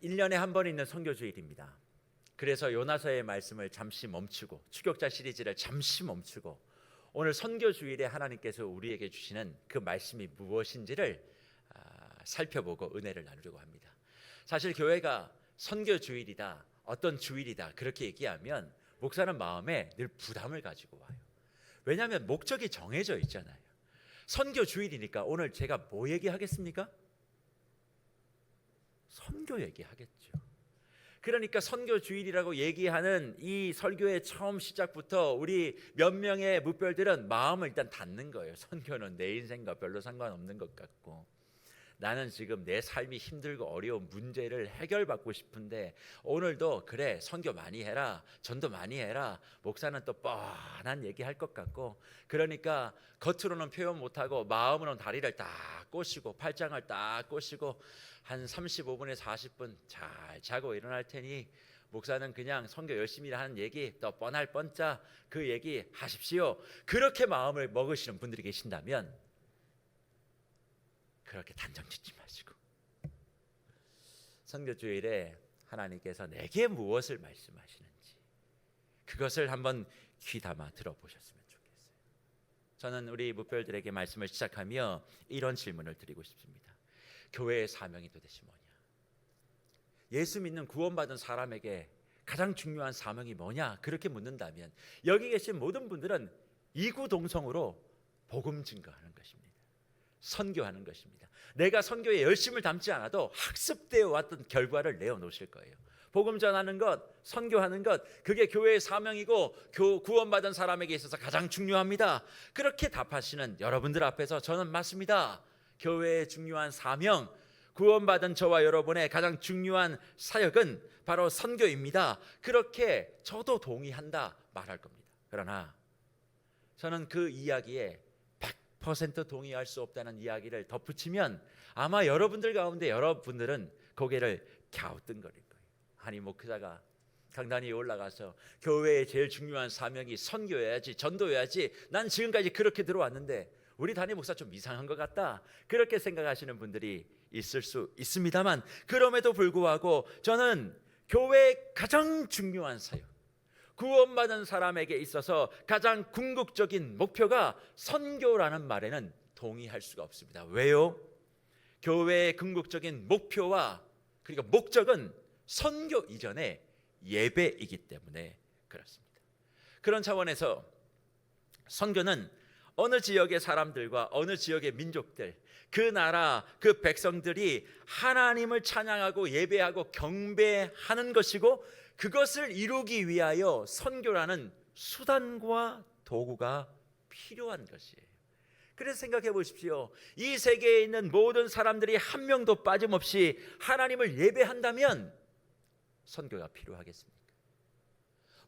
1년에 한 번 있는 선교주일입니다. 그래서 요나서의 말씀을 잠시 멈추고 추격자 시리즈를 잠시 멈추고 오늘 선교주일에 하나님께서 우리에게 주시는 그 말씀이 무엇인지를 살펴보고 은혜를 나누려고 합니다. 사실 교회가 선교주일이다, 어떤 주일이다 그렇게 얘기하면 목사는 마음에 늘 부담을 가지고 와요. 왜냐하면 목적이 정해져 있잖아요. 선교주일이니까 오늘 제가 뭐 얘기하겠습니까? 선교 얘기하겠죠. 그러니까 선교주일이라고 얘기하는 이 설교의 처음 시작부터 우리 몇 명의 무별들은 마음을 일단 닫는 거예요. 선교는 내 인생과 별로 상관없는 것 같고, 나는 지금 내 삶이 힘들고 어려운 문제를 해결받고 싶은데 오늘도 그래 선교 많이 해라, 전도 많이 해라, 목사는 또 뻔한 얘기할 것 같고, 그러니까 겉으로는 표현 못하고 마음으로는 다리를 딱 꼬시고 팔짱을 딱 꼬시고 한 35분에서 40분 잘 자고 일어날 테니 목사는 그냥 선교 열심히 하는 얘기, 또 뻔할 뻔짜 그 얘기 하십시오. 그렇게 마음을 먹으시는 분들이 계신다면 그렇게 단정 짓지 마시고 선교주일에 하나님께서 내게 무엇을 말씀하시는지 그것을 한번 귀담아 들어보셨으면 좋겠어요. 저는 우리 무별들에게 말씀을 시작하며 이런 질문을 드리고 싶습니다. 교회의 사명이 도대체 뭐냐? 예수 믿는 구원받은 사람에게 가장 중요한 사명이 뭐냐? 그렇게 묻는다면 여기 계신 모든 분들은 이구동성으로 복음 증거하는 것입니다. 선교하는 것입니다. 내가 선교에 열심을 담지 않아도 학습되어 왔던 결과를 내어놓으실 거예요. 복음 전하는 것, 선교하는 것, 그게 교회의 사명이고 구원받은 사람에게 있어서 가장 중요합니다. 그렇게 답하시는 여러분들 앞에서 저는 맞습니다. 교회의 중요한 사명, 구원받은 저와 여러분의 가장 중요한 사역은 바로 선교입니다. 그렇게 저도 동의한다 말할 겁니다. 그러나 저는 그 이야기에 100% 동의할 수 없다는 이야기를 덧붙이면 아마 여러분들 가운데 여러분들은 고개를 갸우뚱거릴 거예요. 아니 목사가 강단 위에 올라가서 교회의 제일 중요한 사명이 선교해야지, 전도해야지, 난 지금까지 그렇게 들어왔는데 우리 담임 목사 좀 이상한 것 같다, 그렇게 생각하시는 분들이 있을 수 있습니다만, 그럼에도 불구하고 저는 교회의 가장 중요한 사역, 구원받은 사람에게 있어서 가장 궁극적인 목표가 선교라는 말에는 동의할 수가 없습니다. 왜요? 교회의 궁극적인 목표와 그리고 목적은 선교 이전의 예배이기 때문에 그렇습니다. 그런 차원에서 선교는 어느 지역의 사람들과 어느 지역의 민족들, 그 나라 그 백성들이 하나님을 찬양하고 예배하고 경배하는 것이고, 그것을 이루기 위하여 선교라는 수단과 도구가 필요한 것이에요. 그래서 생각해 보십시오. 이 세계에 있는 모든 사람들이 한 명도 빠짐없이 하나님을 예배한다면 선교가 필요하겠습니까?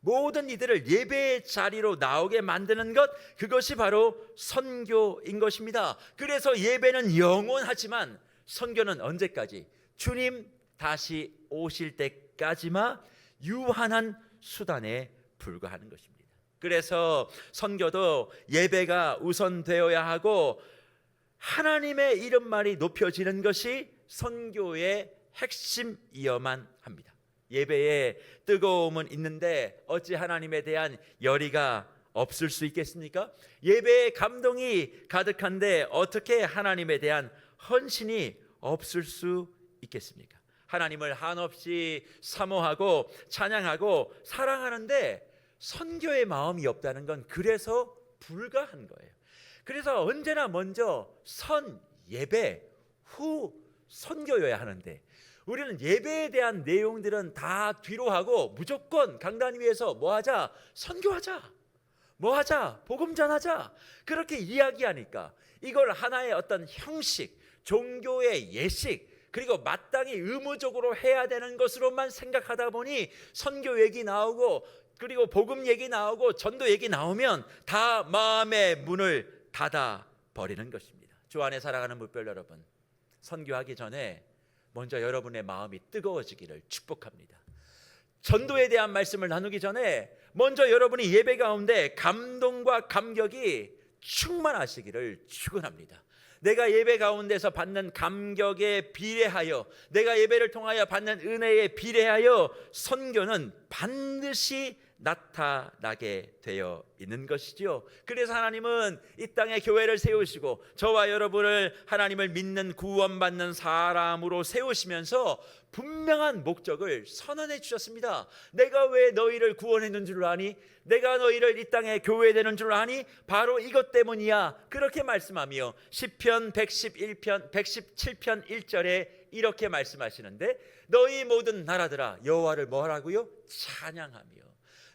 모든 이들을 예배의 자리로 나오게 만드는 것, 그것이 바로 선교인 것입니다. 그래서 예배는 영원하지만 선교는 언제까지? 주님 다시 오실 때까지만 유한한 수단에 불과하는 것입니다. 그래서 선교도 예배가 우선되어야 하고 하나님의 이름만이 높여지는 것이 선교의 핵심이어만 합니다. 예배에 뜨거움은 있는데 어찌 하나님에 대한 열의가 없을 수 있겠습니까? 예배에 감동이 가득한데 어떻게 하나님에 대한 헌신이 없을 수 있겠습니까? 하나님을 한없이 사모하고 찬양하고 사랑하는데 선교의 마음이 없다는 건 그래서 불가한 거예요. 그래서 언제나 먼저 선 예배, 후 선교여야 하는데 우리는 예배에 대한 내용들은 다 뒤로 하고 무조건 강단 위에서 뭐하자? 선교하자, 뭐하자? 복음 전하자, 그렇게 이야기하니까 이걸 하나의 어떤 형식, 종교의 예식, 그리고 마땅히 의무적으로 해야 되는 것으로만 생각하다 보니 선교 얘기 나오고 그리고 복음 얘기 나오고 전도 얘기 나오면 다 마음의 문을 닫아 버리는 것입니다. 주 안에 사랑하는 무별 여러분, 선교하기 전에 먼저 여러분의 마음이 뜨거워지기를 축복합니다. 전도에 대한 말씀을 나누기 전에 먼저 여러분이 예배 가운데 감동과 감격이 충만하시기를 축원합니다. 내가 예배 가운데서 받는 감격에 비례하여, 내가 예배를 통하여 받는 은혜에 비례하여 선교는 반드시 나타나게 되어 있는 것이죠. 그래서 하나님은 이 땅에 교회를 세우시고 저와 여러분을 하나님을 믿는 구원받는 사람으로 세우시면서 분명한 목적을 선언해 주셨습니다. 내가 왜 너희를 구원했는 줄 아니? 내가 너희를 이 땅에 교회되는 줄 아니? 바로 이것 때문이야. 그렇게 말씀하며 시편 111편 117편 1절에 이렇게 말씀하시는데, 너희 모든 나라들아 여호와를 뭐라고요? 찬양하며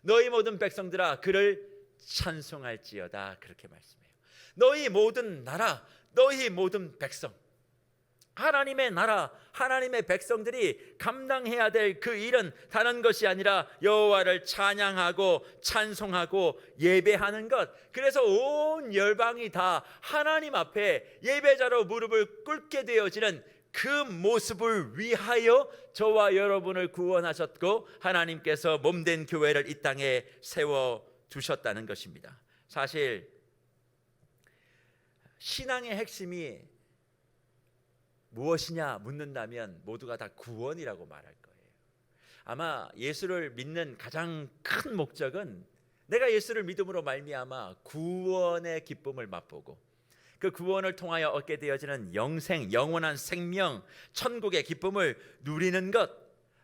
너희 모든 백성들아 그를 찬송할지어다. 그렇게 말씀해요. 너희 모든 나라, 너희 모든 백성, 하나님의 나라, 하나님의 백성들이 감당해야 될 그 일은 다른 것이 아니라 여호와를 찬양하고 찬송하고 예배하는 것. 그래서 온 열방이 다 하나님 앞에 예배자로 무릎을 꿇게 되어지는 그 모습을 위하여 저와 여러분을 구원하셨고 하나님께서 몸된 교회를 이 땅에 세워두셨다는 것입니다. 사실 신앙의 핵심이 무엇이냐 묻는다면 모두가 다 구원이라고 말할 거예요. 아마 예수를 믿는 가장 큰 목적은 내가 예수를 믿음으로 말미암아 구원의 기쁨을 맛보고 그 구원을 통하여 얻게 되어지는 영생, 영원한 생명, 천국의 기쁨을 누리는 것,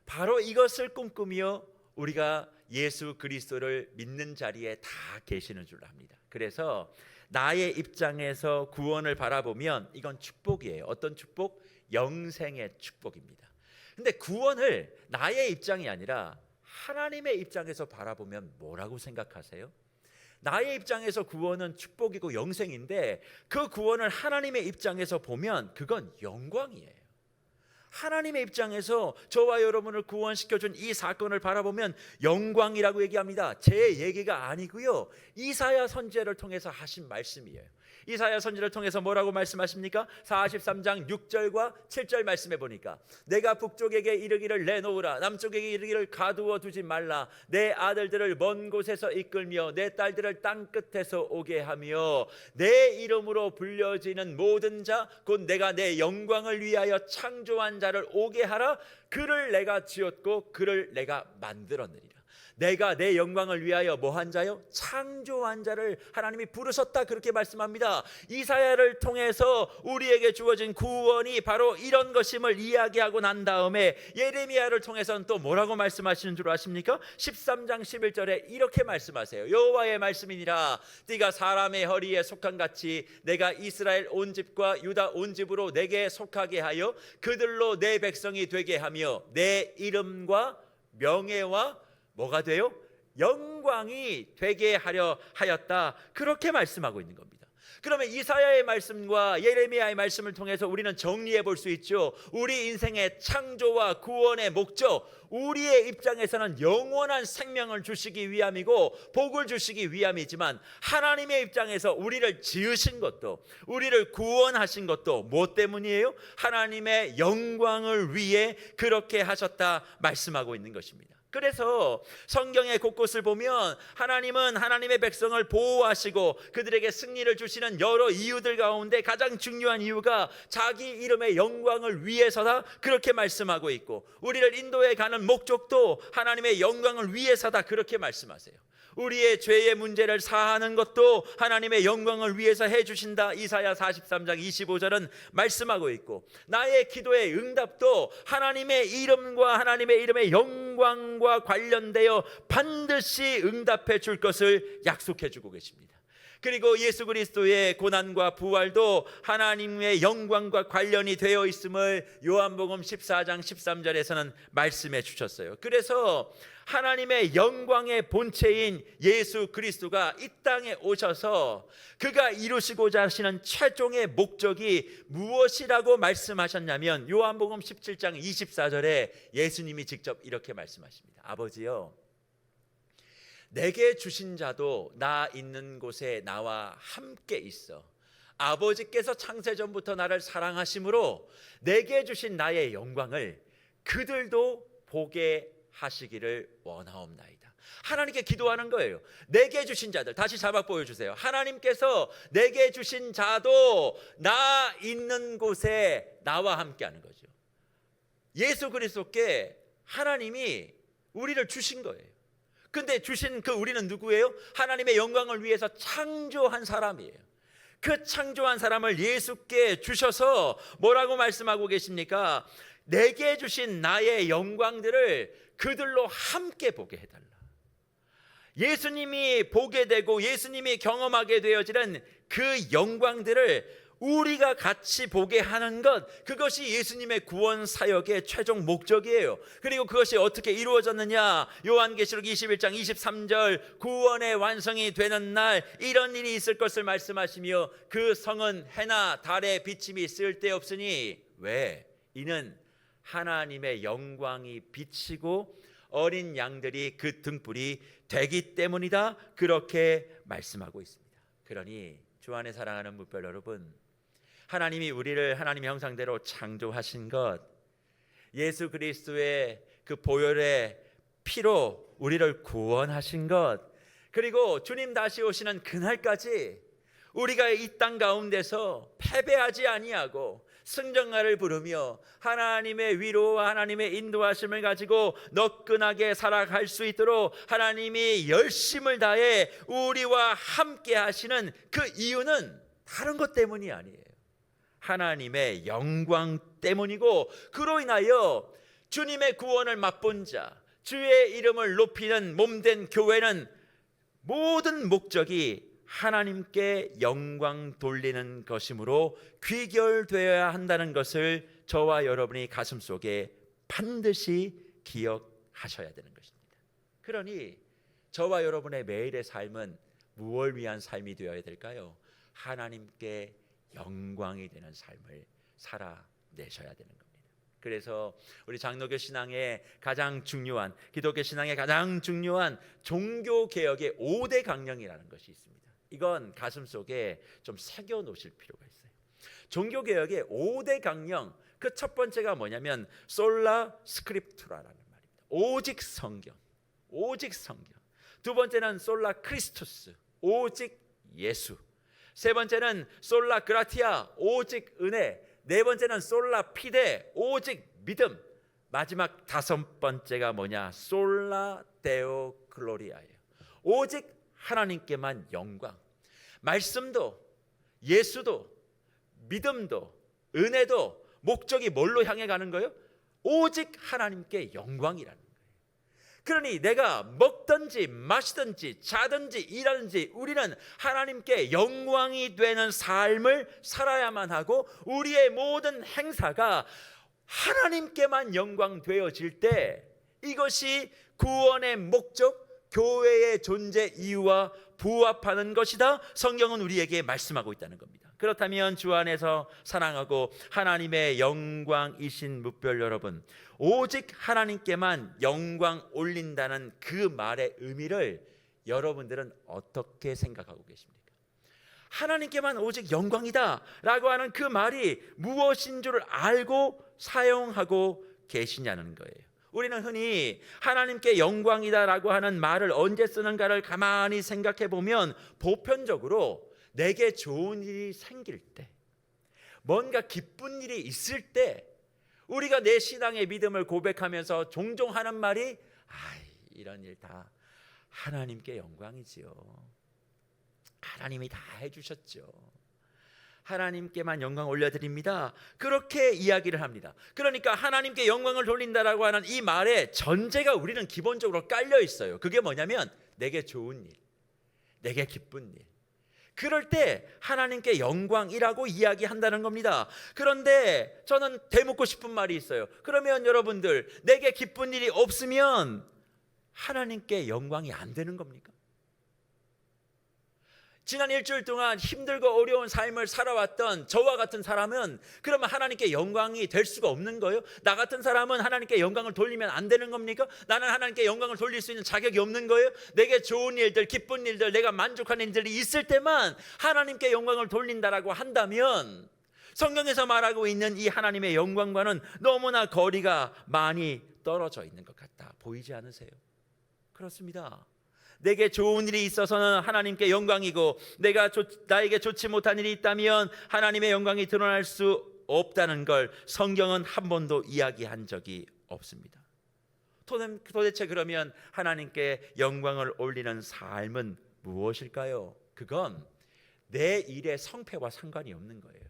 바로 이것을 꿈꾸며 우리가 예수 그리스도를 믿는 자리에 다 계시는 줄 압니다. 그래서 나의 입장에서 구원을 바라보면 이건 축복이에요. 어떤 축복? 영생의 축복입니다. 근데 구원을 나의 입장이 아니라 하나님의 입장에서 바라보면 뭐라고 생각하세요? 나의 입장에서 구원은 축복이고 영생인데 그 구원을 하나님의 입장에서 보면 그건 영광이에요. 하나님의 입장에서 저와 여러분을 구원시켜준 이 사건을 바라보면 영광이라고 얘기합니다. 제 얘기가 아니고요, 이사야 선지자를 통해서 하신 말씀이에요. 이사야 선지자를 통해서 뭐라고 말씀하십니까? 43장 6절과 7절 말씀해 보니까 내가 북쪽에게 이르기를 내놓으라, 남쪽에게 이르기를 가두어 두지 말라, 내 아들들을 먼 곳에서 이끌며 내 딸들을 땅 끝에서 오게 하며 내 이름으로 불려지는 모든 자 곧 내가 내 영광을 위하여 창조한 자를 오게 하라. 그를 내가 지었고 그를 내가 만들었느니라. 내가 내 영광을 위하여 뭐한 자요? 창조한 자를 하나님이 부르셨다. 그렇게 말씀합니다. 이사야를 통해서 우리에게 주어진 구원이 바로 이런 것임을 이야기하고 난 다음에 예레미야를 통해서는 또 뭐라고 말씀하시는 줄 아십니까? 13장 11절에 이렇게 말씀하세요. 여호와의 말씀이니라. 네가 사람의 허리에 속한 같이 내가 이스라엘 온 집과 유다 온 집으로 내게 속하게 하여 그들로 내 백성이 되게 하며 내 이름과 명예와 뭐가 돼요? 영광이 되게 하려 하였다. 그렇게 말씀하고 있는 겁니다. 그러면 이사야의 말씀과 예레미야의 말씀을 통해서 우리는 정리해 볼 수 있죠. 우리 인생의 창조와 구원의 목적, 우리의 입장에서는 영원한 생명을 주시기 위함이고 복을 주시기 위함이지만 하나님의 입장에서 우리를 지으신 것도, 우리를 구원하신 것도 뭐 때문이에요? 하나님의 영광을 위해 그렇게 하셨다 말씀하고 있는 것입니다. 그래서 성경의 곳곳을 보면 하나님은 하나님의 백성을 보호하시고 그들에게 승리를 주시는 여러 이유들 가운데 가장 중요한 이유가 자기 이름의 영광을 위해서다. 그렇게 말씀하고 있고, 우리를 인도해 가는 목적도 하나님의 영광을 위해서다. 그렇게 말씀하세요. 우리의 죄의 문제를 사하는 것도 하나님의 영광을 위해서 해주신다. 이사야 43장 25절은 말씀하고 있고, 나의 기도의 응답도 하나님의 이름과 하나님의 이름의 영광과 관련되어 반드시 응답해 줄 것을 약속해 주고 계십니다. 그리고 예수 그리스도의 고난과 부활도 하나님의 영광과 관련이 되어 있음을 요한복음 14장 13절에서는 말씀해 주셨어요. 그래서 하나님의 영광의 본체인 예수 그리스도가 이 땅에 오셔서 그가 이루시고자 하시는 최종의 목적이 무엇이라고 말씀하셨냐면 요한복음 17장 24절에 예수님이 직접 이렇게 말씀하십니다. 아버지요, 내게 주신 자도 나 있는 곳에 나와 함께 있어. 아버지께서 창세전부터 나를 사랑하심으로 내게 주신 나의 영광을 그들도 보게 하시기를 원하옵나이다. 하나님께 기도하는 거예요. 내게 주신 자들, 다시 자막 보여주세요. 하나님께서 내게 주신 자도 나 있는 곳에 나와 함께하는 거죠. 예수 그리스도께 하나님이 우리를 주신 거예요. 근데 주신 그 우리는 누구예요? 하나님의 영광을 위해서 창조한 사람이에요. 그 창조한 사람을 예수께 주셔서 뭐라고 말씀하고 계십니까? 내게 주신 나의 영광들을 그들로 함께 보게 해달라. 예수님이 보게 되고 예수님이 경험하게 되어지는 그 영광들을 우리가 같이 보게 하는 것, 그것이 예수님의 구원 사역의 최종 목적이에요. 그리고 그것이 어떻게 이루어졌느냐? 요한계시록 21장 23절, 구원의 완성이 되는 날 이런 일이 있을 것을 말씀하시며 그 성은 해나 달의 비침이 쓸데없으니, 왜? 이는 하나님의 영광이 비치고 어린 양들이 그 등불이 되기 때문이다. 그렇게 말씀하고 있습니다. 그러니 주 안에 사랑하는 무별 여러분, 하나님이 우리를 하나님의 형상대로 창조하신 것, 예수 그리스도의 그 보혈의 피로 우리를 구원하신 것, 그리고 주님 다시 오시는 그날까지 우리가 이 땅 가운데서 패배하지 아니하고 승전가를 부르며 하나님의 위로와 하나님의 인도하심을 가지고 너끈하게 살아갈 수 있도록 하나님이 열심을 다해 우리와 함께 하시는 그 이유는 다른 것 때문이 아니에요. 하나님의 영광 때문이고, 그로 인하여 주님의 구원을 맛본 자, 주의 이름을 높이는 몸된 교회는 모든 목적이 하나님께 영광 돌리는 것이므로 귀결되어야 한다는 것을 저와 여러분이 가슴속에 반드시 기억하셔야 되는 것입니다. 그러니 저와 여러분의 매일의 삶은 무엇을 위한 삶이 되어야 될까요? 하나님께 영광이 되는 삶을 살아내셔야 되는 겁니다. 그래서 우리 장로교 신앙의 가장 중요한, 기독교 신앙의 가장 중요한 종교개혁의 5대 강령이라는 것이 있습니다. 이건 가슴속에 좀 새겨 놓으실 필요가 있어요. 종교개혁의 5대 강령, 그 첫 번째가 뭐냐면 솔라 스크립투라라는 말입니다. 오직 성경, 오직 성경. 두 번째는 솔라 크리스투스, 오직 예수. 세 번째는 솔라 그라티아, 오직 은혜. 네 번째는 솔라 피데, 오직 믿음. 마지막 다섯 번째가 뭐냐? 솔라 데오 글로리아예요. 오직 하나님께만 영광. 말씀도 예수도 믿음도 은혜도 목적이 뭘로 향해 가는 거예요? 오직 하나님께 영광이라는 거예요. 그러니 내가 먹든지 마시든지 자든지 일하든지 우리는 하나님께 영광이 되는 삶을 살아야만 하고, 우리의 모든 행사가 하나님께만 영광 되어질 때 이것이 구원의 목적, 교회의 존재 이유와 부합하는 것이다. 성경은 우리에게 말씀하고 있다는 겁니다. 그렇다면 주 안에서 사랑하고 하나님의 영광이신 무별 여러분, 오직 하나님께만 영광 올린다는 그 말의 의미를 여러분들은 어떻게 생각하고 계십니까? 하나님께만 오직 영광이다 라고 하는 그 말이 무엇인 줄을 알고 사용하고 계시냐는 거예요. 우리는 흔히 하나님께 영광이다 라고 하는 말을 언제 쓰는가를 가만히 생각해 보면, 보편적으로 내게 좋은 일이 생길 때, 뭔가 기쁜 일이 있을 때, 우리가 내 신앙의 믿음을 고백하면서 종종 하는 말이, 이런 일 다 하나님께 영광이지요. 하나님이 다 해주셨죠. 하나님께만 영광 올려드립니다. 그렇게 이야기를 합니다. 그러니까 하나님께 영광을 돌린다라고 하는 이 말에 전제가 우리는 기본적으로 깔려 있어요. 그게 뭐냐면 내게 좋은 일, 내게 기쁜 일. 그럴 때 하나님께 영광이라고 이야기한다는 겁니다. 그런데 저는 되묻고 싶은 말이 있어요. 그러면 여러분들, 내게 기쁜 일이 없으면 하나님께 영광이 안 되는 겁니까? 지난 일주일 동안 힘들고 어려운 삶을 살아왔던 저와 같은 사람은 그러면 하나님께 영광이 될 수가 없는 거예요? 나 같은 사람은 하나님께 영광을 돌리면 안 되는 겁니까? 나는 하나님께 영광을 돌릴 수 있는 자격이 없는 거예요? 내게 좋은 일들, 기쁜 일들, 내가 만족하는 일들이 있을 때만 하나님께 영광을 돌린다라고 한다면, 성경에서 말하고 있는 이 하나님의 영광과는 너무나 거리가 많이 떨어져 있는 것 같다. 보이지 않으세요? 그렇습니다. 내게 좋은 일이 있어서는 하나님께 영광이고 나에게 좋지 못한 일이 있다면 하나님의 영광이 드러날 수 없다는 걸 성경은 한 번도 이야기한 적이 없습니다. 도대체 그러면 하나님께 영광을 올리는 삶은 무엇일까요? 그건 내 일의 성패와 상관이 없는 거예요.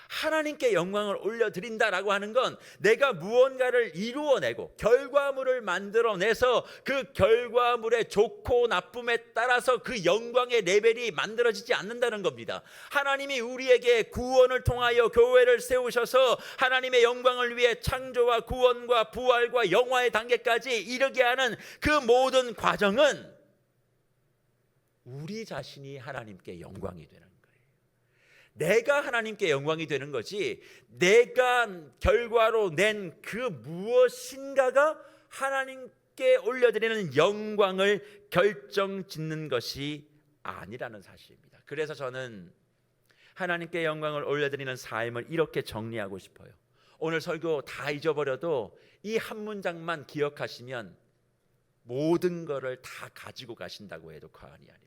하나님께 영광을 올려드린다라고 하는 건 내가 무언가를 이루어내고 결과물을 만들어내서 그 결과물의 좋고 나쁨에 따라서 그 영광의 레벨이 만들어지지 않는다는 겁니다. 하나님이 우리에게 구원을 통하여 교회를 세우셔서 하나님의 영광을 위해 창조와 구원과 부활과 영화의 단계까지 이르게 하는 그 모든 과정은 우리 자신이 하나님께 영광이 되는 거예요. 내가 하나님께 영광이 되는 거지, 내가 결과로 낸 그 무엇인가가 하나님께 올려드리는 영광을 결정짓는 것이 아니라는 사실입니다. 그래서 저는 하나님께 영광을 올려드리는 삶을 이렇게 정리하고 싶어요. 오늘 설교 다 잊어버려도 이 한 문장만 기억하시면 모든 것을 다 가지고 가신다고 해도 과언이 아닙니다.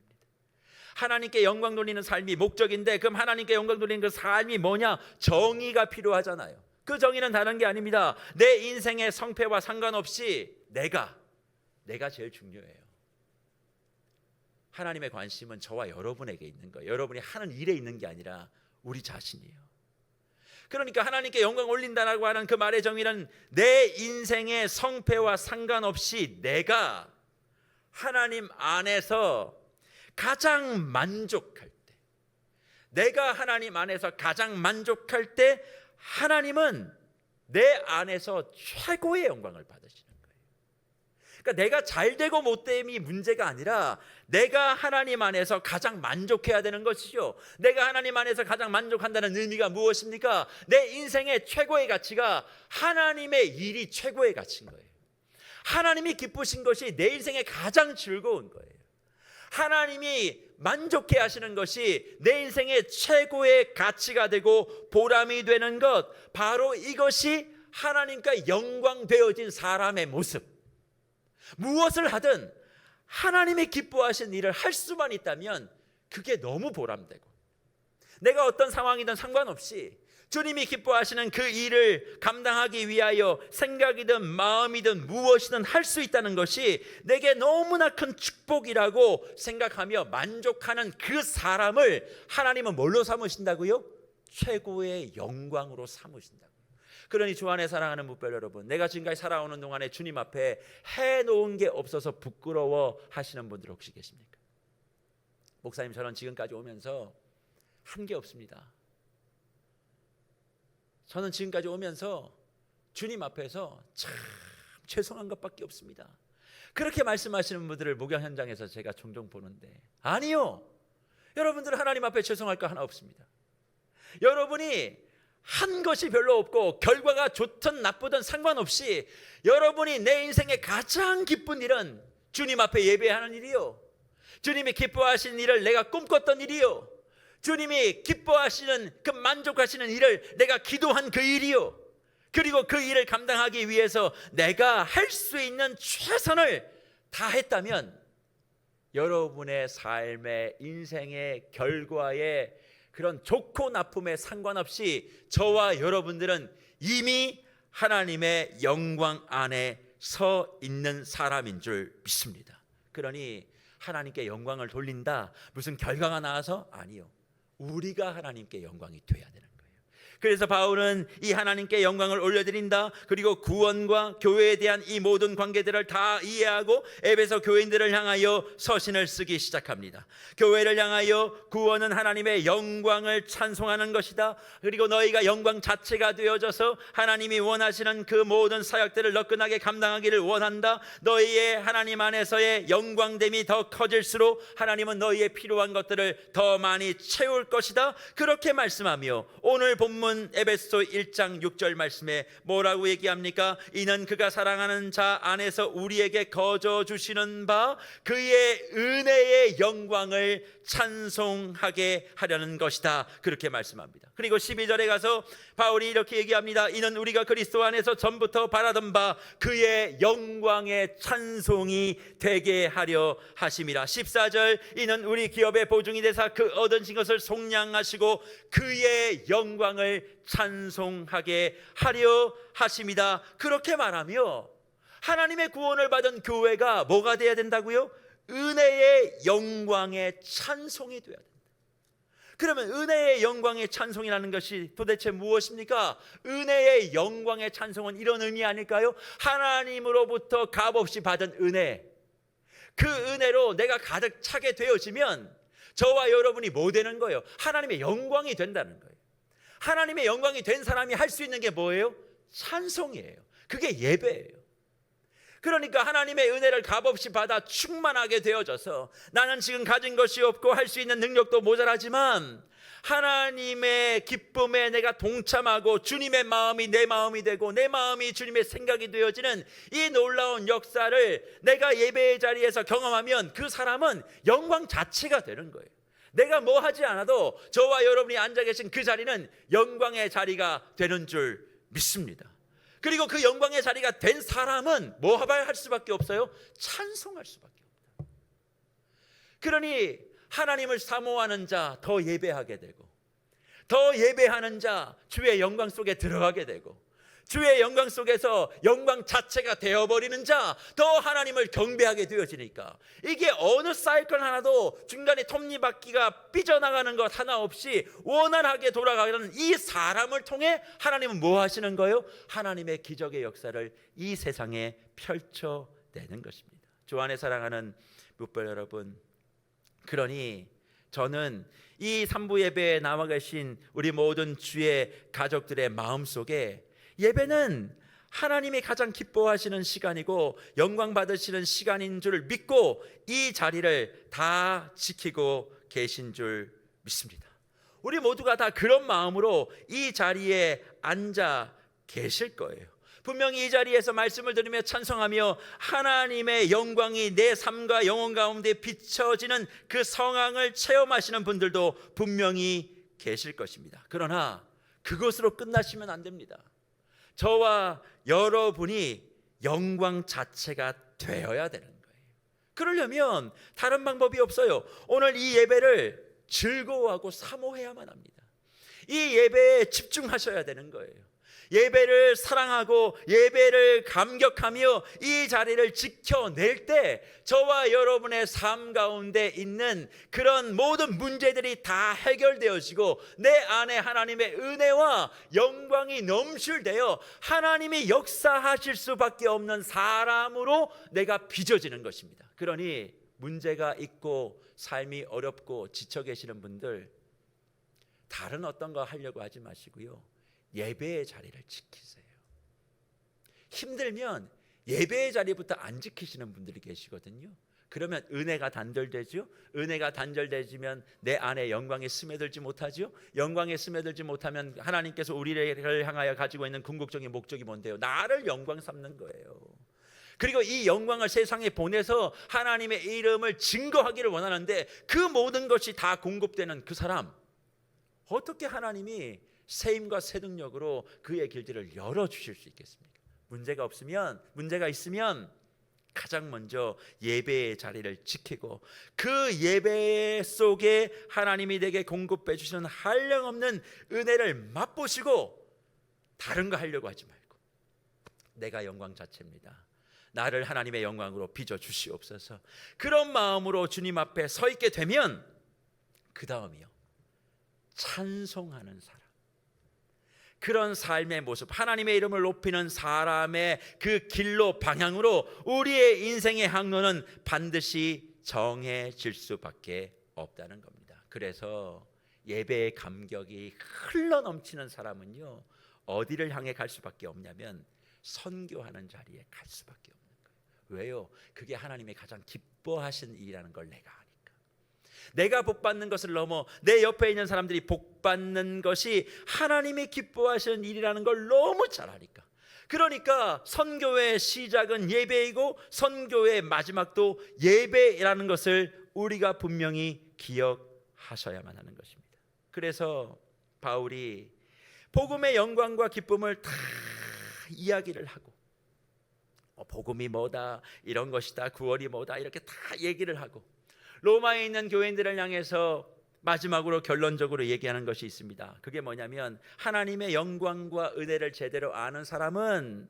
하나님께 영광 돌리는 삶이 목적인데, 그럼 하나님께 영광 돌리는 그 삶이 뭐냐? 정의가 필요하잖아요. 그 정의는 다른 게 아닙니다. 내 인생의 성패와 상관없이 내가 제일 중요해요. 하나님의 관심은 저와 여러분에게 있는 거예요. 여러분이 하는 일에 있는 게 아니라 우리 자신이에요. 그러니까 하나님께 영광 올린다라고 하는 그 말의 정의는 내 인생의 성패와 상관없이 내가 하나님 안에서 가장 만족할 때, 내가 하나님 안에서 가장 만족할 때 하나님은 내 안에서 최고의 영광을 받으시는 거예요. 그러니까 내가 잘되고 못됨이 문제가 아니라 내가 하나님 안에서 가장 만족해야 되는 것이죠. 내가 하나님 안에서 가장 만족한다는 의미가 무엇입니까? 내 인생의 최고의 가치가 하나님의 일이 최고의 가치인 거예요. 하나님이 기쁘신 것이 내 인생의 가장 즐거운 거예요. 하나님이 만족해 하시는 것이 내 인생의 최고의 가치가 되고 보람이 되는 것, 바로 이것이 하나님과 영광되어진 사람의 모습. 무엇을 하든 하나님이 기뻐하시는 일을 할 수만 있다면 그게 너무 보람되고, 내가 어떤 상황이든 상관없이 주님이 기뻐하시는 그 일을 감당하기 위하여 생각이든 마음이든 무엇이든 할 수 있다는 것이 내게 너무나 큰 축복이라고 생각하며 만족하는 그 사람을 하나님은 뭘로 삼으신다고요? 최고의 영광으로 삼으신다고요. 그러니 주 안에 사랑하는 묵별 여러분, 내가 지금까지 살아오는 동안에 주님 앞에 해놓은 게 없어서 부끄러워 하시는 분들 혹시 계십니까? 목사님, 저는 지금까지 오면서 한 게 없습니다. 저는 지금까지 오면서 주님 앞에서 참 죄송한 것밖에 없습니다. 그렇게 말씀하시는 분들을 목양 현장에서 제가 종종 보는데, 아니요, 여러분들은 하나님 앞에 죄송할 거 하나 없습니다. 여러분이 한 것이 별로 없고 결과가 좋든 나쁘든 상관없이 여러분이 내 인생의 가장 기쁜 일은 주님 앞에 예배하는 일이요, 주님이 기뻐하시는 일을 내가 꿈꿨던 일이요, 주님이 기뻐하시는 그 만족하시는 일을 내가 기도한 그 일이요, 그리고 그 일을 감당하기 위해서 내가 할 수 있는 최선을 다했다면 여러분의 삶의 인생의 결과에 그런 좋고 나쁨에 상관없이 저와 여러분들은 이미 하나님의 영광 안에 서 있는 사람인 줄 믿습니다. 그러니 하나님께 영광을 돌린다, 무슨 결과가 나와서? 아니요, 우리가 하나님께 영광이 돼야 되는 거예요. 그래서 바울은 이 하나님께 영광을 올려드린다, 그리고 구원과 교회에 대한 이 모든 관계들을 다 이해하고 에베소 교인들을 향하여 서신을 쓰기 시작합니다. 교회를 향하여 구원은 하나님의 영광을 찬송하는 것이다, 그리고 너희가 영광 자체가 되어져서 하나님이 원하시는 그 모든 사역들을 너끈하게 감당하기를 원한다. 너희의 하나님 안에서의 영광됨이 더 커질수록 하나님은 너희의 필요한 것들을 더 많이 채울 것이다. 그렇게 말씀하며 오늘 본문 본문 에베소 1장 6절 말씀에 뭐라고 얘기합니까? 이는 그가 사랑하는 자 안에서 우리에게 거저 주시는 바 그의 은혜의 영광을 찬송하게 하려는 것이다, 그렇게 말씀합니다. 그리고 12절에 가서 바울이 이렇게 얘기합니다. 이는 우리가 그리스도 안에서 전부터 바라던 바 그의 영광의 찬송이 되게 하려 하심이라. 14절, 이는 우리 기업의 보증이 되사 그 얻으신 것을 속량하시고 그의 영광을 찬송하게 하려 하심이다, 그렇게 말하며 하나님의 구원을 받은 교회가 뭐가 되어야 된다고요? 은혜의 영광의 찬송이 되어야 된다. 그러면 은혜의 영광의 찬송이라는 것이 도대체 무엇입니까? 은혜의 영광의 찬송은 이런 의미 아닐까요? 하나님으로부터 값없이 받은 은혜, 그 은혜로 내가 가득 차게 되어지면 저와 여러분이 뭐 되는 거예요? 하나님의 영광이 된다는 거예요. 하나님의 영광이 된 사람이 할 수 있는 게 뭐예요? 찬송이에요. 그게 예배예요. 그러니까 하나님의 은혜를 값없이 받아 충만하게 되어져서 나는 지금 가진 것이 없고 할 수 있는 능력도 모자라지만 하나님의 기쁨에 내가 동참하고 주님의 마음이 내 마음이 되고 내 마음이 주님의 생각이 되어지는 이 놀라운 역사를 내가 예배의 자리에서 경험하면 그 사람은 영광 자체가 되는 거예요. 내가 뭐 하지 않아도 저와 여러분이 앉아 계신 그 자리는 영광의 자리가 되는 줄 믿습니다. 그리고 그 영광의 자리가 된 사람은 뭐 할 수밖에 없어요? 찬송할 수밖에 없다. 그러니 하나님을 사모하는 자 더 예배하게 되고, 더 예배하는 자 주의 영광 속에 들어가게 되고, 주의 영광 속에서 영광 자체가 되어버리는 자 더 하나님을 경배하게 되어지니까 이게 어느 사이클 하나도 중간에 톱니바퀴가 삐져나가는 것 하나 없이 원활하게 돌아가는 이 사람을 통해 하나님은 뭐 하시는 거예요? 하나님의 기적의 역사를 이 세상에 펼쳐내는 것입니다. 주 안에 사랑하는 묵별 여러분, 그러니 저는 이 3부 예배에 나와 계신 우리 모든 주의 가족들의 마음속에 예배는 하나님이 가장 기뻐하시는 시간이고 영광 받으시는 시간인 줄 믿고 이 자리를 다 지키고 계신 줄 믿습니다. 우리 모두가 다 그런 마음으로 이 자리에 앉아 계실 거예요. 분명히 이 자리에서 말씀을 들으며 찬송하며 하나님의 영광이 내 삶과 영혼 가운데 비춰지는 그 성황을 체험하시는 분들도 분명히 계실 것입니다. 그러나 그것으로 끝나시면 안 됩니다. 저와 여러분이 영광 자체가 되어야 되는 거예요. 그러려면 다른 방법이 없어요. 오늘 이 예배를 즐거워하고 사모해야만 합니다. 이 예배에 집중하셔야 되는 거예요. 예배를 사랑하고 예배를 감격하며 이 자리를 지켜낼 때 저와 여러분의 삶 가운데 있는 그런 모든 문제들이 다 해결되어지고 내 안에 하나님의 은혜와 영광이 넘실되어 하나님이 역사하실 수밖에 없는 사람으로 내가 빚어지는 것입니다. 그러니 문제가 있고 삶이 어렵고 지쳐 계시는 분들 다른 어떤 거 하려고 하지 마시고요, 예배의 자리를 지키세요. 힘들면 예배의 자리부터 안 지키시는 분들이 계시거든요. 그러면 은혜가 단절되죠. 은혜가 단절되지면 내 안에 영광이 스며들지 못하죠. 영광에 스며들지 못하면 하나님께서 우리를 향하여 가지고 있는 궁극적인 목적이 뭔데요? 나를 영광 삼는 거예요. 그리고 이 영광을 세상에 보내서 하나님의 이름을 증거하기를 원하는데 그 모든 것이 다 공급되는 그 사람, 어떻게 하나님이 새 힘과 새 능력으로 그의 길들을 열어주실 수 있겠습니까? 문제가 있으면 가장 먼저 예배의 자리를 지키고 그 예배 속에 하나님이 내게 공급해 주시는 한량없는 은혜를 맛보시고 다른 거 하려고 하지 말고 내가 영광 자체입니다. 나를 하나님의 영광으로 빚어 주시옵소서. 그런 마음으로 주님 앞에 서 있게 되면 그 다음이요, 찬송하는 사람, 그런 삶의 모습, 하나님의 이름을 높이는 사람의 그 길로 방향으로 우리의 인생의 항로는 반드시 정해질 수밖에 없다는 겁니다. 그래서 예배의 감격이 흘러넘치는 사람은요, 어디를 향해 갈 수밖에 없냐면 선교하는 자리에 갈 수밖에 없는 거예요. 왜요? 그게 하나님의 가장 기뻐하신 일이라는 걸 내가 아니까. 내가 복받는 것을 넘어 내 옆에 있는 사람들이 복받는 것이 하나님이 기뻐하시는 일이라는 걸 너무 잘 아니까. 그러니까 선교의 시작은 예배이고 선교의 마지막도 예배라는 것을 우리가 분명히 기억하셔야만 하는 것입니다. 그래서 바울이 복음의 영광과 기쁨을 다 이야기를 하고 복음이 뭐다, 이런 것이다, 구원이 뭐다, 이렇게 다 얘기를 하고 로마에 있는 교인들을 향해서 마지막으로 결론적으로 얘기하는 것이 있습니다. 그게 뭐냐면 하나님의 영광과 은혜를 제대로 아는 사람은,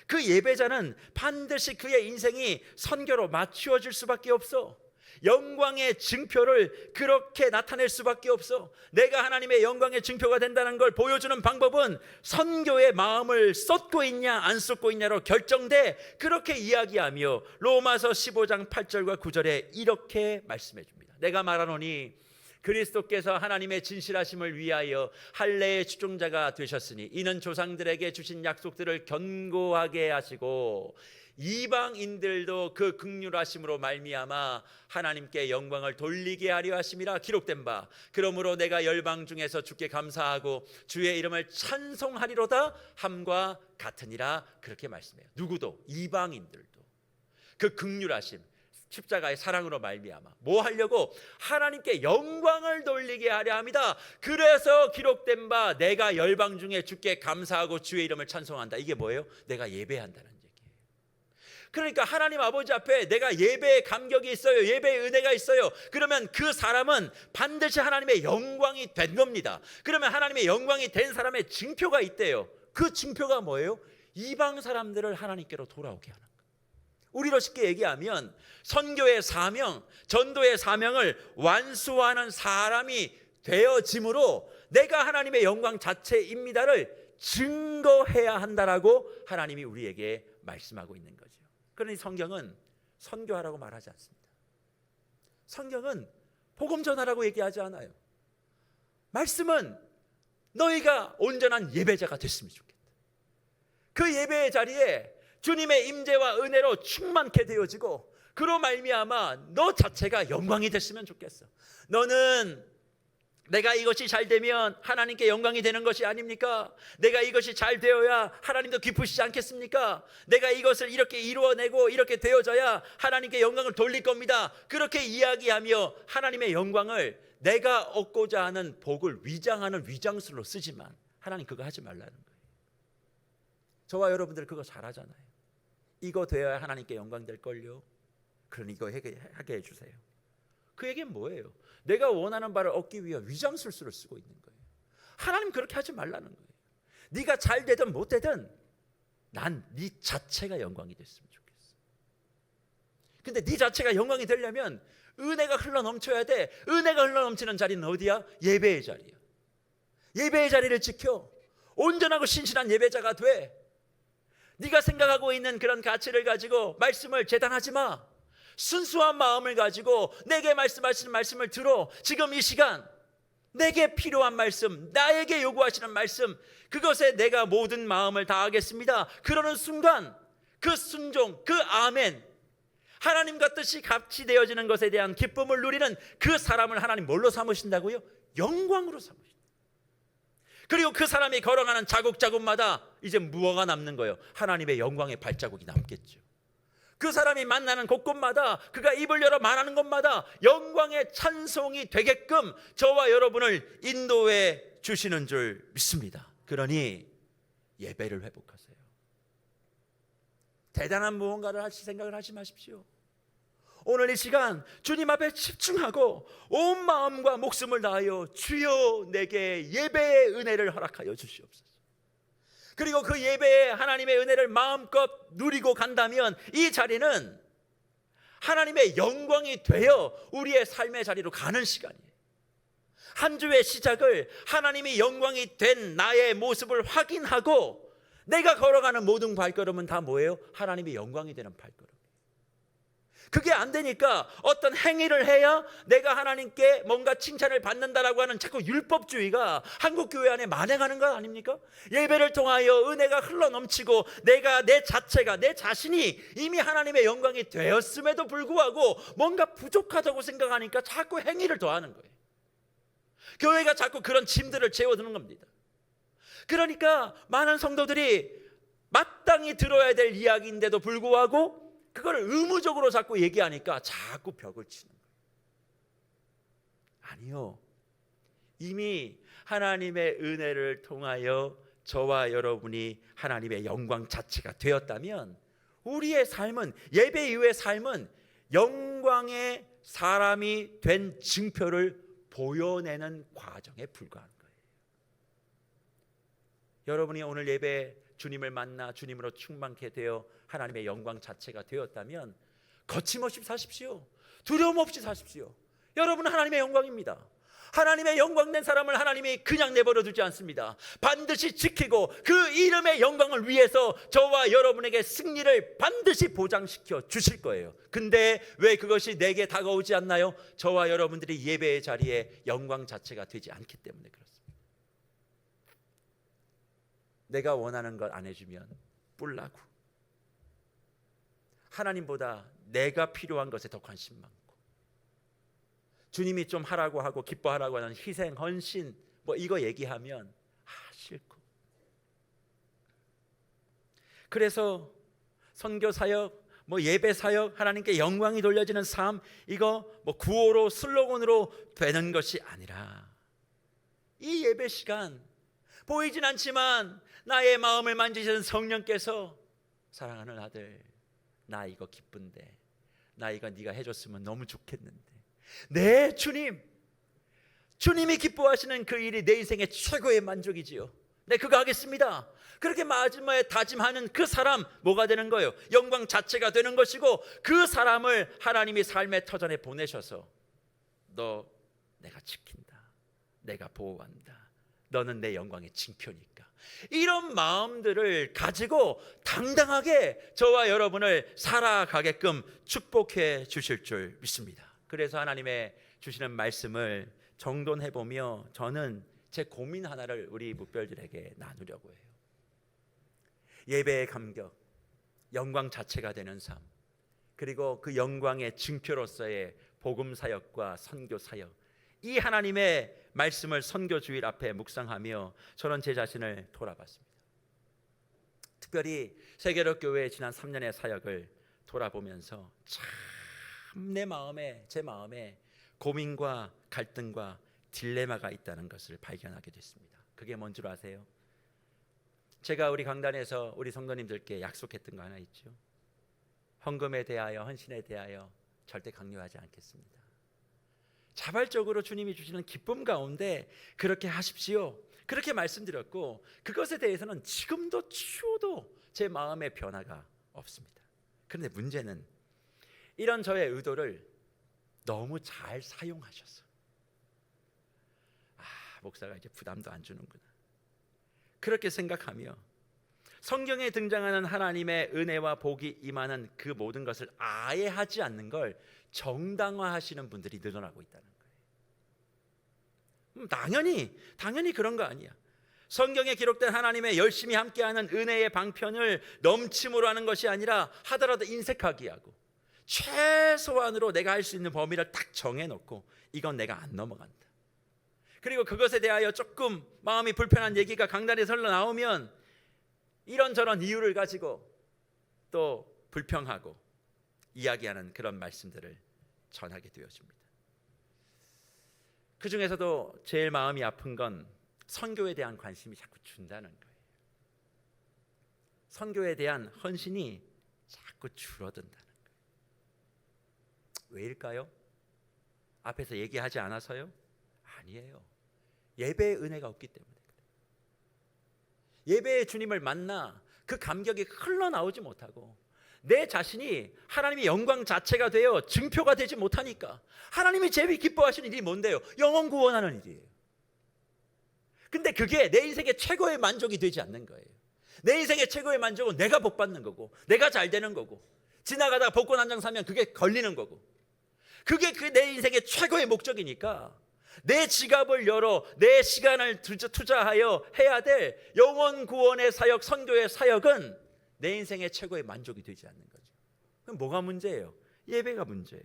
그 예배자는 반드시 그의 인생이 선교로 맞추어질 수밖에 없어. 영광의 증표를 그렇게 나타낼 수밖에 없어. 내가 하나님의 영광의 증표가 된다는 걸 보여주는 방법은 선교의 마음을 쏟고 있냐 안 쏟고 있냐로 결정돼. 그렇게 이야기하며 로마서 15장 8절과 9절에 이렇게 말씀해 줍니다. 내가 말하노니 그리스도께서 하나님의 진실하심을 위하여 할례의 추종자가 되셨으니 이는 조상들에게 주신 약속들을 견고하게 하시고 이방인들도 그 긍휼하심으로 말미암아 하나님께 영광을 돌리게 하려 하심이라 기록된 바, 그러므로 내가 열방 중에서 주께 감사하고 주의 이름을 찬송하리로다 함과 같으니라. 그렇게 말씀해요. 누구도, 이방인들도 그 긍휼하심, 십자가의 사랑으로 말미암아 뭐 하려고? 하나님께 영광을 돌리게 하려 합니다. 그래서 기록된 바 내가 열방 중에 주께 감사하고 주의 이름을 찬송한다. 이게 뭐예요? 내가 예배한다는 얘기예요. 그러니까 하나님 아버지 앞에 내가 예배의 감격이 있어요, 예배의 은혜가 있어요. 그러면 그 사람은 반드시 하나님의 영광이 된 겁니다. 그러면 하나님의 영광이 된 사람의 징표가 있대요. 그 징표가 뭐예요? 이방 사람들을 하나님께로 돌아오게 하는 거예요. 우리로 쉽게 얘기하면 선교의 사명, 전도의 사명을 완수하는 사람이 되어짐으로 내가 하나님의 영광 자체입니다를 증거해야 한다라고 하나님이 우리에게 말씀하고 있는 거죠. 그러니 성경은 선교하라고 말하지 않습니다. 성경은 복음 전하라고 얘기하지 않아요. 말씀은 너희가 온전한 예배자가 됐으면 좋겠다. 그 예배의 자리에 주님의 임재와 은혜로 충만케 되어지고 그로 말미암아 너 자체가 영광이 됐으면 좋겠어. 너는 내가 이것이 잘 되면 하나님께 영광이 되는 것이 아닙니까? 내가 이것이 잘 되어야 하나님도 기쁘시지 않겠습니까? 내가 이것을 이렇게 이루어내고 이렇게 되어져야 하나님께 영광을 돌릴 겁니다. 그렇게 이야기하며 하나님의 영광을 내가 얻고자 하는 복을 위장하는 위장술로 쓰지만 하나님 그거 하지 말라는 거예요. 저와 여러분들 그거 잘하잖아요. 이거 되어야 하나님께 영광 될걸요. 그러니 이거 하게 해주세요. 그 얘기는 뭐예요? 내가 원하는 바를 얻기 위해 위장술수를 쓰고 있는 거예요. 하나님 그렇게 하지 말라는 거예요. 네가 잘 되든 못 되든 난 네 자체가 영광이 됐으면 좋겠어. 근데 네 자체가 영광이 되려면 은혜가 흘러넘쳐야 돼. 은혜가 흘러넘치는 자리는 어디야? 예배의 자리야. 예배의 자리를 지켜 온전하고 신실한 예배자가 돼. 네가 생각하고 있는 그런 가치를 가지고 말씀을 재단하지 마. 순수한 마음을 가지고 내게 말씀하시는 말씀을 들어. 지금 이 시간 내게 필요한 말씀, 나에게 요구하시는 말씀, 그것에 내가 모든 마음을 다하겠습니다. 그러는 순간 그 순종, 그 아멘, 하나님과 뜻이 같이 되어지는 것에 대한 기쁨을 누리는 그 사람을 하나님 뭘로 삼으신다고요? 영광으로 삼으신다. 그리고 그 사람이 걸어가는 자국자국마다 이제 무엇가 남는 거예요? 하나님의 영광의 발자국이 남겠죠. 그 사람이 만나는 곳곳마다, 그가 입을 열어 말하는 곳마다 영광의 찬송이 되게끔 저와 여러분을 인도해 주시는 줄 믿습니다. 그러니 예배를 회복하세요. 대단한 무언가를 하실 생각을 하지 마십시오. 오늘 이 시간 주님 앞에 집중하고 온 마음과 목숨을 다하여 주여 내게 예배의 은혜를 허락하여 주시옵소서. 그리고 그 예배에 하나님의 은혜를 마음껏 누리고 간다면 이 자리는 하나님의 영광이 되어 우리의 삶의 자리로 가는 시간이에요. 한 주의 시작을 하나님이 영광이 된 나의 모습을 확인하고 내가 걸어가는 모든 발걸음은 다 뭐예요? 하나님의 영광이 되는 발걸음. 그게 안 되니까 어떤 행위를 해야 내가 하나님께 뭔가 칭찬을 받는다라고 하는 자꾸 율법주의가 한국교회 안에 만행하는 것 아닙니까? 예배를 통하여 은혜가 흘러넘치고 내가 내 자체가 내 자신이 이미 하나님의 영광이 되었음에도 불구하고 뭔가 부족하다고 생각하니까 자꾸 행위를 더하는 거예요. 교회가 자꾸 그런 짐들을 채워두는 겁니다. 그러니까 많은 성도들이 마땅히 들어야 될 이야기인데도 불구하고 그걸 의무적으로 자꾸 얘기하니까 자꾸 벽을 치는 거예요. 아니요. 이미 하나님의 은혜를 통하여 저와 여러분이 하나님의 영광 자체가 되었다면 우리의 삶은, 예배 이후의 삶은 영광의 사람이 된 증표를 보여내는 과정에 불과한 거예요. 여러분이 오늘 예배 주님을 만나 주님으로 충만케 되어 하나님의 영광 자체가 되었다면 거침없이 사십시오. 두려움 없이 사십시오. 여러분은 하나님의 영광입니다. 하나님의 영광된 사람을 하나님이 그냥 내버려 두지 않습니다. 반드시 지키고 그 이름의 영광을 위해서 저와 여러분에게 승리를 반드시 보장시켜 주실 거예요. 근데 왜 그것이 내게 다가오지 않나요? 저와 여러분들이 예배의 자리에 영광 자체가 되지 않기 때문에 그렇습니다. 내가 원하는 것 안 해주면 뿔나고 하나님보다 내가 필요한 것에 더 관심 많고 주님이 좀 하라고 하고 기뻐하라고 하는 희생, 헌신 뭐 이거 얘기하면 싫고. 그래서 선교 사역, 뭐 예배 사역, 하나님께 영광이 돌려지는 삶, 이거 뭐 구호로 슬로건으로 되는 것이 아니라 이 예배 시간 보이진 않지만 나의 마음을 만지시는 성령께서 사랑하는 아들, 나 이거 기쁜데, 나 이거 네가 해줬으면 너무 좋겠는데, 네 주님, 주님이 기뻐하시는 그 일이 내 인생의 최고의 만족이지요. 네, 그거 하겠습니다. 그렇게 마지막에 다짐하는 그 사람 뭐가 되는 거예요? 영광 자체가 되는 것이고, 그 사람을 하나님이 삶의 터전에 보내셔서 너 내가 지킨다, 내가 보호한다, 너는 내 영광의 징표니까, 이런 마음들을 가지고 당당하게 저와 여러분을 살아가게끔 축복해 주실 줄 믿습니다. 그래서 하나님의 주시는 말씀을 정돈해보며 저는 제 고민 하나를 우리 묵별들에게 나누려고 해요. 예배의 감격, 영광 자체가 되는 삶, 그리고 그 영광의 증표로서의 복음 사역과 선교 사역, 이 하나님의 말씀을 선교 주일 앞에 묵상하며 저는 제 자신을 돌아봤습니다. 특별히 세계로 교회의 지난 3년의 사역을 돌아보면서 참 내 마음에, 제 마음에 고민과 갈등과 딜레마가 있다는 것을 발견하게 됐습니다. 그게 뭔 줄 아세요? 제가 우리 강단에서 우리 성도님들께 약속했던 거 하나 있죠. 헌금에 대하여, 헌신에 대하여 절대 강요하지 않겠습니다. 자발적으로 주님이 주시는 기쁨 가운데 그렇게 하십시오, 그렇게 말씀드렸고, 그것에 대해서는 지금도 추워도 제 마음의 변화가 없습니다. 그런데 문제는 이런 저의 의도를 너무 잘 사용하셔서 목사가 이제 부담도 안 주는구나, 그렇게 생각하며 성경에 등장하는 하나님의 은혜와 복이 임하는 그 모든 것을 아예 하지 않는 걸 정당화하시는 분들이 늘어나고 있다는 거예요. 당연히 그런 거 아니야. 성경에 기록된 하나님의 열심히 함께하는 은혜의 방편을 넘침으로 하는 것이 아니라 하더라도 인색하게 하고 최소한으로 내가 할 수 있는 범위를 딱 정해놓고 이건 내가 안 넘어간다. 그리고 그것에 대하여 조금 마음이 불편한 얘기가 강단에서 흘러나오면 이런저런 이유를 가지고 또 불평하고 이야기하는 그런 말씀들을 전하게 되어집니다. 그 중에서도 제일 마음이 아픈 건 선교에 대한 관심이 자꾸 준다는 거예요. 선교에 대한 헌신이 자꾸 줄어든다는 거예요. 왜일까요? 앞에서 얘기하지 않아서요? 아니에요. 예배의 은혜가 없기 때문에 그래요. 예배의 주님을 만나 그 감격이 흘러나오지 못하고 내 자신이 하나님의 영광 자체가 되어 증표가 되지 못하니까. 하나님이 제일 기뻐하시는 일이 뭔데요? 영혼 구원하는 일이에요. 근데 그게 내 인생의 최고의 만족이 되지 않는 거예요. 내 인생의 최고의 만족은 내가 복 받는 거고, 내가 잘 되는 거고, 지나가다가 복권 한 장 사면 그게 걸리는 거고, 그게 내 인생의 최고의 목적이니까 내 지갑을 열어 내 시간을 투자하여 해야 될 영혼 구원의 사역, 선교의 사역은 내 인생의 최고의 만족이 되지 않는 거죠. 그럼 뭐가 문제예요? 예배가 문제예요.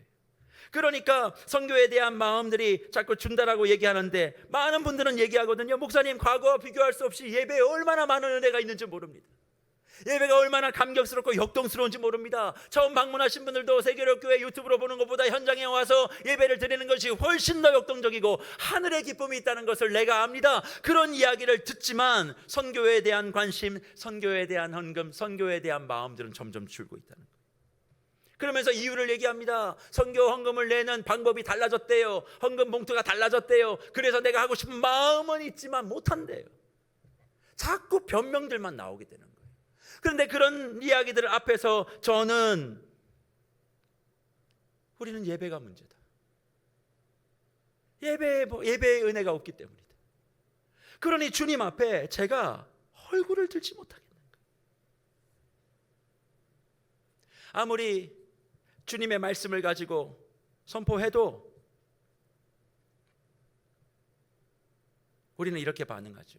그러니까 선교에 대한 마음들이 자꾸 준다라고 얘기하는데, 많은 분들은 얘기하거든요. 목사님, 과거와 비교할 수 없이 예배에 얼마나 많은 은혜가 있는지 모릅니다. 예배가 얼마나 감격스럽고 역동스러운지 모릅니다. 처음 방문하신 분들도 세계력교회 유튜브로 보는 것보다 현장에 와서 예배를 드리는 것이 훨씬 더 역동적이고 하늘의 기쁨이 있다는 것을 내가 압니다. 그런 이야기를 듣지만 선교에 대한 관심, 선교에 대한 헌금, 선교에 대한 마음들은 점점 줄고 있다는 거예요. 그러면서 이유를 얘기합니다. 선교 헌금을 내는 방법이 달라졌대요. 헌금 봉투가 달라졌대요. 그래서 내가 하고 싶은 마음은 있지만 못한대요. 자꾸 변명들만 나오게 되는 거예요. 그런데 그런 이야기들 앞에서 저는, 우리는 예배가 문제다. 예배의 은혜가 없기 때문이다. 그러니 주님 앞에 제가 얼굴을 들지 못하겠는 거예요. 아무리 주님의 말씀을 가지고 선포해도 우리는 이렇게 반응하죠.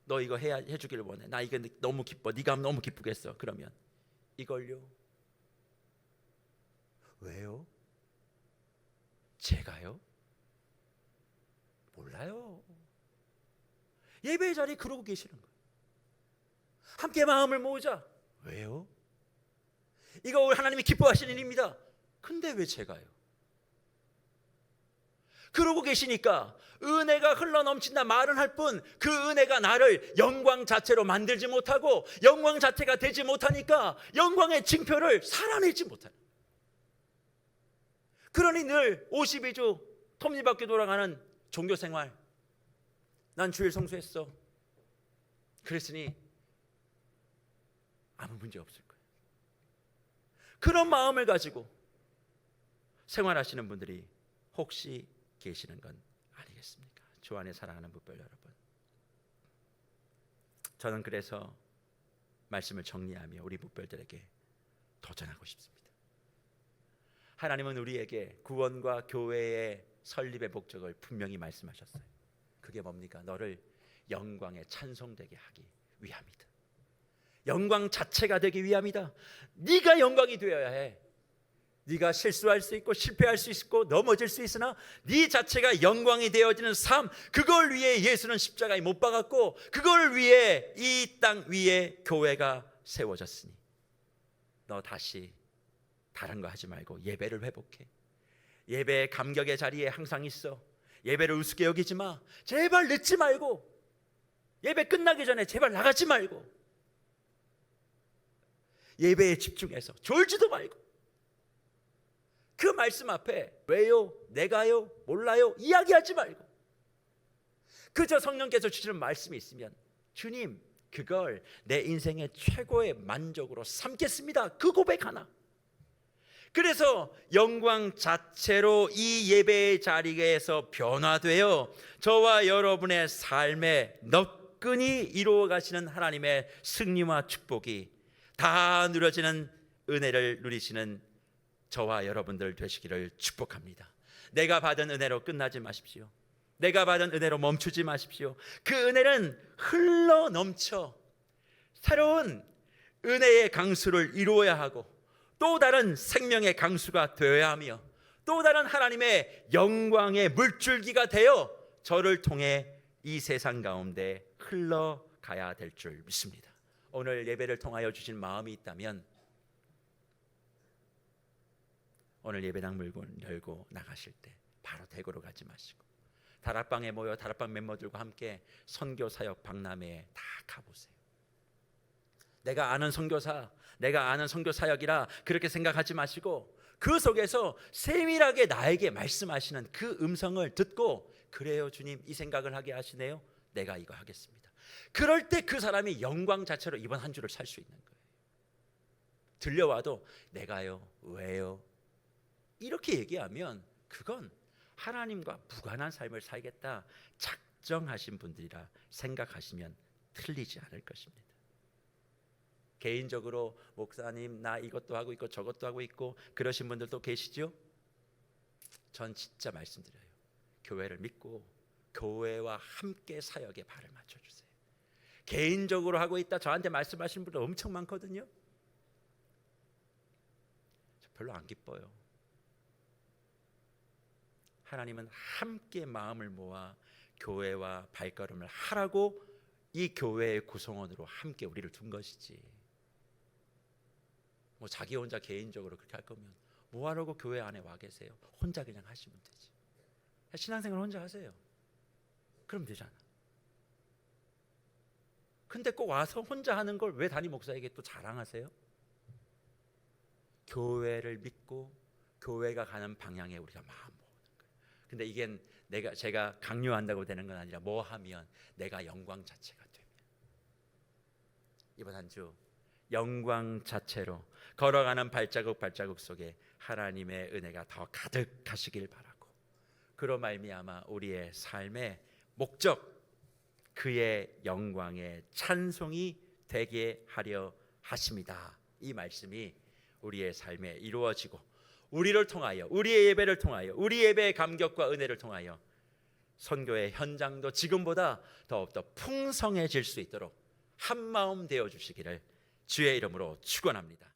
너 이거 해주기를 원해. 나 이거 너무 기뻐. 네가 하면 너무 기쁘겠어. 그러면 이걸요? 왜요? 제가요? 몰라요. 예배의 자리에 그러고 계시는 거예요. 함께 마음을 모으자. 왜요? 이거 하나님이 기뻐하시는 일입니다. 근데 왜 제가요? 그러고 계시니까 은혜가 흘러넘친다 말은 할 뿐, 그 은혜가 나를 영광 자체로 만들지 못하고 영광 자체가 되지 못하니까 영광의 징표를 살아내지 못하는, 그러니 늘 52주 톱니바퀴 돌아가는 종교생활. 난 주일 성수했어. 그랬으니 아무 문제 없을 거예요. 그런 마음을 가지고 생활하시는 분들이 혹시 계시는 건 아니겠습니까? 주 안에 사랑하는 묵별 여러분, 저는 그래서 말씀을 정리하며 우리 묵별들에게 도전하고 싶습니다. 하나님은 우리에게 구원과 교회의 설립의 목적을 분명히 말씀하셨어요. 그게 뭡니까? 너를 영광에 찬송되게 하기 위함이다. 영광 자체가 되기 위함이다. 네가 영광이 되어야 해. 네가 실수할 수 있고 실패할 수 있고 넘어질 수 있으나 네 자체가 영광이 되어지는 삶, 그걸 위해 예수는 십자가에 못 박았고 그걸 위해 이 땅 위에 교회가 세워졌으니 너 다시 다른 거 하지 말고 예배를 회복해. 예배의 감격의 자리에 항상 있어. 예배를 우습게 여기지 마. 제발 늦지 말고, 예배 끝나기 전에 제발 나가지 말고, 예배에 집중해서 졸지도 말고, 그 말씀 앞에 왜요? 내가요? 몰라요? 이야기하지 말고 그저 성령께서 주시는 말씀이 있으면 주님, 그걸 내 인생의 최고의 만족으로 삼겠습니다. 그 고백 하나. 그래서 영광 자체로 이 예배의 자리에서 변화되어 저와 여러분의 삶에 너끈히 이루어 가시는 하나님의 승리와 축복이 다 누려지는 은혜를 누리시는 저와 여러분들 되시기를 축복합니다. 내가 받은 은혜로 끝나지 마십시오. 내가 받은 은혜로 멈추지 마십시오. 그 은혜는 흘러 넘쳐 새로운 은혜의 강수를 이루어야 하고 또 다른 생명의 강수가 되어야 하며 또 다른 하나님의 영광의 물줄기가 되어 저를 통해 이 세상 가운데 흘러가야 될 줄 믿습니다. 오늘 예배를 통하여 주신 마음이 있다면 오늘 예배당 문을 열고 나가실 때 바로 대구로 가지 마시고 다락방에 모여 다락방 멤버들과 함께 선교 사역 박람회에 다 가보세요. 내가 아는 선교사, 내가 아는 선교 사역이라 그렇게 생각하지 마시고 그 속에서 세밀하게 나에게 말씀하시는 그 음성을 듣고 그래요 주님, 이 생각을 하게 하시네요. 내가 이거 하겠습니다. 그럴 때 그 사람이 영광 자체로 이번 한 주를 살 수 있는 거예요. 들려와도 내가요, 왜요? 이렇게 얘기하면 그건 하나님과 무관한 삶을 살겠다 작정하신 분들이라 생각하시면 틀리지 않을 것입니다. 개인적으로 목사님 나 이것도 하고 있고 저것도 하고 있고 그러신 분들도 계시죠? 전 진짜 말씀드려요. 교회를 믿고 교회와 함께 사역에 발을 맞춰주세요. 개인적으로 하고 있다 저한테 말씀하시는 분들 엄청 많거든요. 저 별로 안 기뻐요. 하나님은 함께 마음을 모아 교회와 발걸음을 하라고 이 교회의 구성원으로 함께 우리를 둔 것이지. 뭐 자기 혼자 개인적으로 그렇게 할 거면 뭐하라고 교회 안에 와 계세요? 혼자 그냥 하시면 되지. 신앙생활 혼자 하세요. 그럼 되잖아. 근데 꼭 와서 혼자 하는 걸 왜 담임 목사에게 또 자랑하세요? 교회를 믿고 교회가 가는 방향에 우리가 마음 모으는 거예요. 근데 이게 제가 강요한다고 되는 건 아니라 뭐 하면 내가 영광 자체가 되면, 이번 한 주 영광 자체로 걸어가는 발자국 속에 하나님의 은혜가 더 가득하시길 바라고, 그로 말미암아 우리의 삶의 목적, 그의 영광의 찬송이 되게 하려 하십니다. 이 말씀이 우리의 삶에 이루어지고 우리를 통하여, 우리의 예배를 통하여, 우리 예배의 감격과 은혜를 통하여 선교의 현장도 지금보다 더욱더 풍성해질 수 있도록 한마음 되어 주시기를 주의 이름으로 축원합니다.